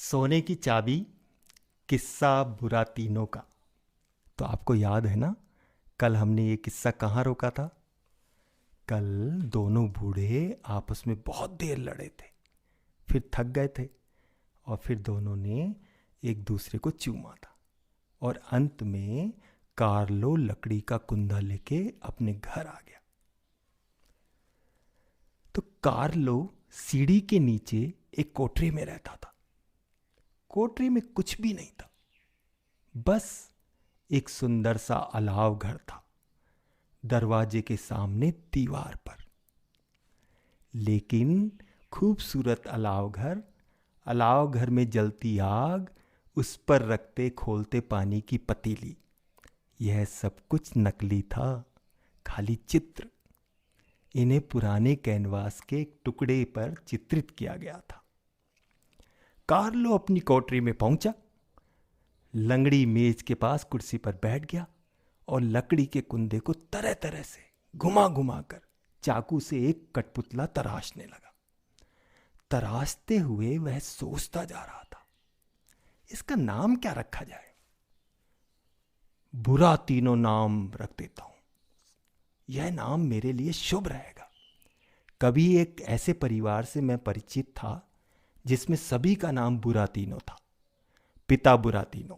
सोने की चाबी, किस्सा बुरातीनों का। तो आपको याद है ना, कल हमने ये किस्सा कहाँ रोका था? कल दोनों बूढ़े आपस में बहुत देर लड़े थे, फिर थक गए थे और फिर दोनों ने एक दूसरे को चूमा था और अंत में कार्लो लकड़ी का कुंदा लेके अपने घर आ गया। तो कार्लो सीढ़ी के नीचे एक कोठरी में रहता था। कोठरी में कुछ भी नहीं था, बस एक सुंदर सा अलाव घर था दरवाजे के सामने दीवार पर। लेकिन खूबसूरत अलाव घर में जलती आग, उस पर रखते खोलते पानी की पतीली, यह सब कुछ नकली था, खाली चित्र। इन्हें पुराने कैनवास के एक टुकड़े पर चित्रित किया गया था। कार्लो अपनी कोठरी में पहुंचा, लंगड़ी मेज के पास कुर्सी पर बैठ गया और लकड़ी के कुंदे को तरह तरह से घुमा घुमा कर चाकू से एक कठपुतला तराशने लगा। तराशते हुए वह सोचता जा रहा था, इसका नाम क्या रखा जाए? बुरातीनों नाम रख देता हूं, यह नाम मेरे लिए शुभ रहेगा। कभी एक ऐसे परिवार से मैं परिचित था जिसमें सभी का नाम बुरातीनों था। पिता बुरातीनों,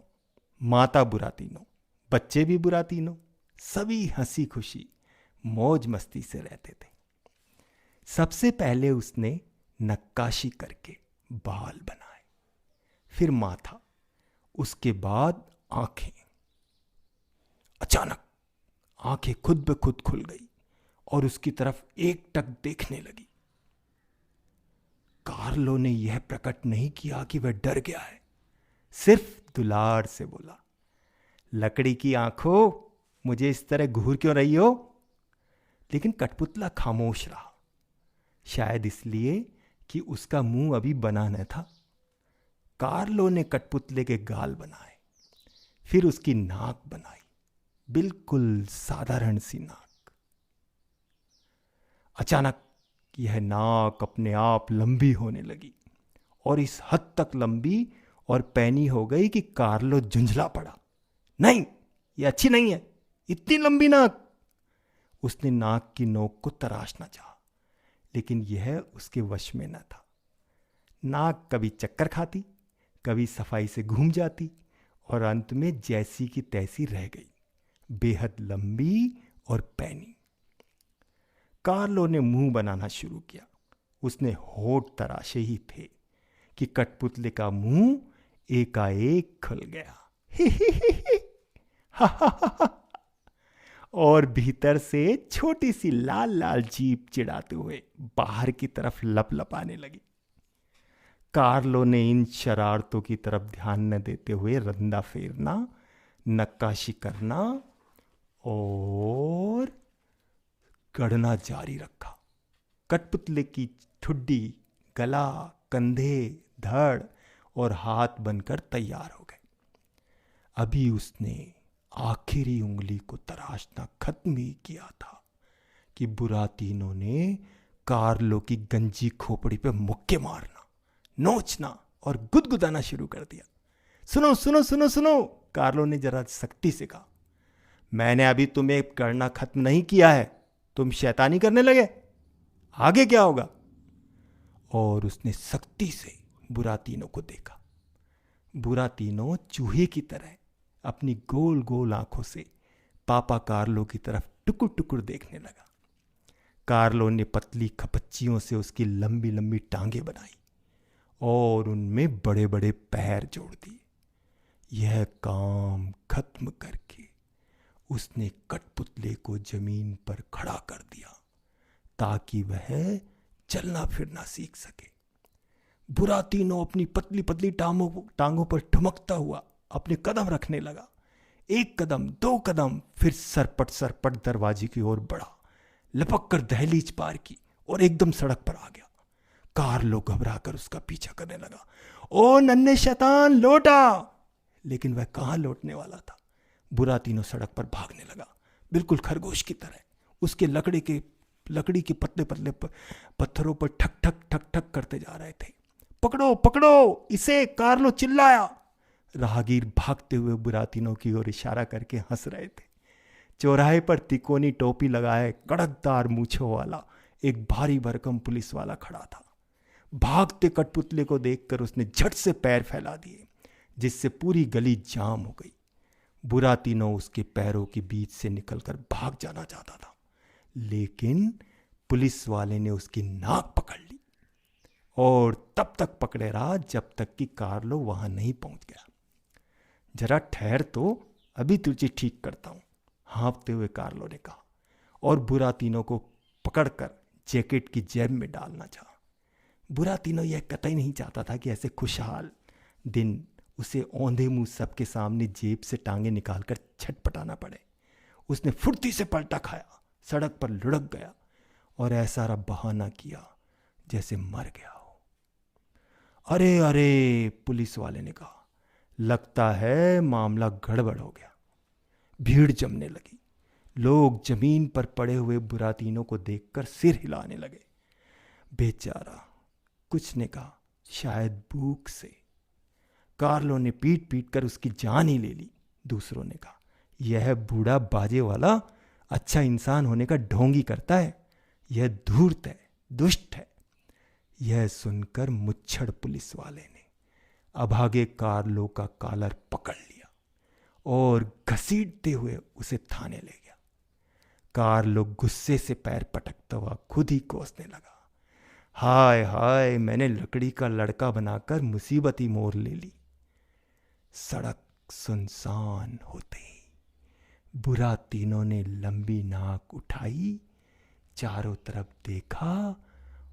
माता बुरातीनों, बच्चे भी बुरातीनों, सभी हंसी खुशी मौज मस्ती से रहते थे। सबसे पहले उसने नक्काशी करके बाल बनाए, फिर माथा, उसके बाद आंखें। अचानक आंखें खुद ब खुद खुल गई और उसकी तरफ एकटक देखने लगी। कार्लो ने यह प्रकट नहीं किया कि वह डर गया है, सिर्फ दुलार से बोला, लकड़ी की आंखों, मुझे इस तरह घूर क्यों रही हो? लेकिन कठपुतला खामोश रहा, शायद इसलिए कि उसका मुंह अभी बना न था। कार्लो ने कठपुतले के गाल बनाए, फिर उसकी नाक बनाई, बिल्कुल साधारण सी नाक। अचानक यह नाक अपने आप लंबी होने लगी और इस हद तक लंबी और पैनी हो गई कि कार्लो झुंझला पड़ा। नहीं, यह अच्छी नहीं है, इतनी लंबी नाक। उसने नाक की नोक को तराशना चाहा, लेकिन यह उसके वश में न था। नाक कभी चक्कर खाती, कभी सफाई से घूम जाती और अंत में जैसी की तैसी रह गई, बेहद लंबी और पैनी। कार्लो ने मुंह बनाना शुरू किया। उसने होठ तराशे ही थे कि कठपुतले का मुंह एकाएक खुल गया। और भीतर से छोटी सी लाल लाल जीभ चिढ़ाते हुए बाहर की तरफ लपलपाने लगी। कार्लो ने इन शरारतों की तरफ ध्यान न देते हुए रंदा फेरना, नक्काशी करना और गढ़ना जारी रखा। कठपुतले की ठुड्डी, गला, कंधे, धड़ और हाथ बनकर तैयार हो गए। अभी उसने आखिरी उंगली को तराशना खत्म ही किया था कि बुरातीनों ने कार्लो की गंजी खोपड़ी पे मुक्के मारना, नोचना और गुदगुदाना शुरू कर दिया। सुनो सुनो सुनो सुनो, कार्लो ने जरा सख्ती से कहा, मैंने अभी तुम्हें करना खत्म नहीं किया है, तुम शैतानी करने लगे, आगे क्या होगा? और उसने सख्ती से बुरातीनों को देखा। बुरातीनों चूहे की तरह अपनी गोल गोल आंखों से पापा कार्लो की तरफ टुकुर टुकुर देखने लगा। कार्लो ने पतली खपच्चियों से उसकी लंबी लंबी टांगें बनाई और उनमें बड़े बड़े पैर जोड़ दिए। यह काम खत्म करके उसने कठपुतले को जमीन पर खड़ा कर दिया ताकि वह चलना फिरना सीख सके। बुरातीनों अपनी पतली पतली टांगों पर ठुमकता हुआ अपने कदम रखने लगा। एक कदम, दो कदम, फिर सरपट सरपट दरवाजे की ओर बढ़ा, लपक कर दहलीज पार की और एकदम सड़क पर आ गया। कार्लो घबरा कर उसका पीछा करने लगा। ओ नन्हे शैतान, लौटा! लेकिन वह कहां लौटने वाला था। बुरातीनों सड़क पर भागने लगा, बिल्कुल खरगोश की तरह। उसके लकड़ी के पतले पतले पत्थरों पर ठक ठक ठक ठक करते जा रहे थे। पकड़ो पकड़ो इसे, कार्लो चिल्लाया। राहगीर भागते हुए बुरातीनो की ओर इशारा करके हंस रहे थे। चौराहे पर तिकोनी टोपी लगाए, कड़कदार मूछों वाला एक भारी भरकम पुलिस वाला खड़ा था। भागते कठपुतली को देखकर उसने झट से पैर फैला दिए, जिससे पूरी गली जाम हो गई। बुरातीनो उसके पैरों के बीच से निकलकर भाग जाना चाहता था, लेकिन पुलिस वाले ने उसकी नाक पकड़ ली और तब तक पकड़े रहा जब तक कि कार्लो वहां नहीं पहुंच गया। जरा ठहर तो, अभी तुझे ठीक करता हूं, हाँफते हुए कार्लो ने कहा, और बुरातीनो को पकड़कर जैकेट की जेब में डालना चाहा। बुरातीनो यह कतई नहीं चाहता था कि ऐसे खुशहाल दिन उसे औंधे मुंह सबके सामने जेब से टांगे निकालकर छटपटाना पड़े। उसने फुर्ती से पलटा खाया, सड़क पर लुढ़क गया और ऐसा बहाना किया जैसे मर गया हो। अरे अरे, पुलिस वाले ने कहा, लगता है मामला गड़बड़ हो गया। भीड़ जमने लगी। लोग जमीन पर पड़े हुए बुरातीनो को देखकर सिर हिलाने लगे। बेचारा, कुछ ने कहा, शायद भूख से। कार्लो ने पीट पीट कर उसकी जान ही ले ली। दूसरों ने कहा, यह बूढ़ा बाजे वाला अच्छा इंसान होने का ढोंगी करता है, यह धूर्त है, दुष्ट है। यह सुनकर मुच्छड़ पुलिस वाले ने अभागे कार्लो का कॉलर पकड़ लिया और घसीटते हुए उसे थाने ले गया। कार्लो गुस्से से पैर पटकता हुआ खुद ही कोसने लगा। हाय हाय, मैंने लकड़ी का लड़का बनाकर मुसीबत ही मोर ले ली। सड़क सुनसान होते ही बुरातीनो ने लंबी नाक उठाई, चारों तरफ देखा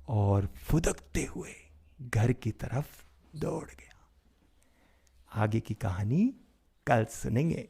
और फुदकते हुए घर की तरफ दौड़ गया। आगे की कहानी कल सुनेंगे।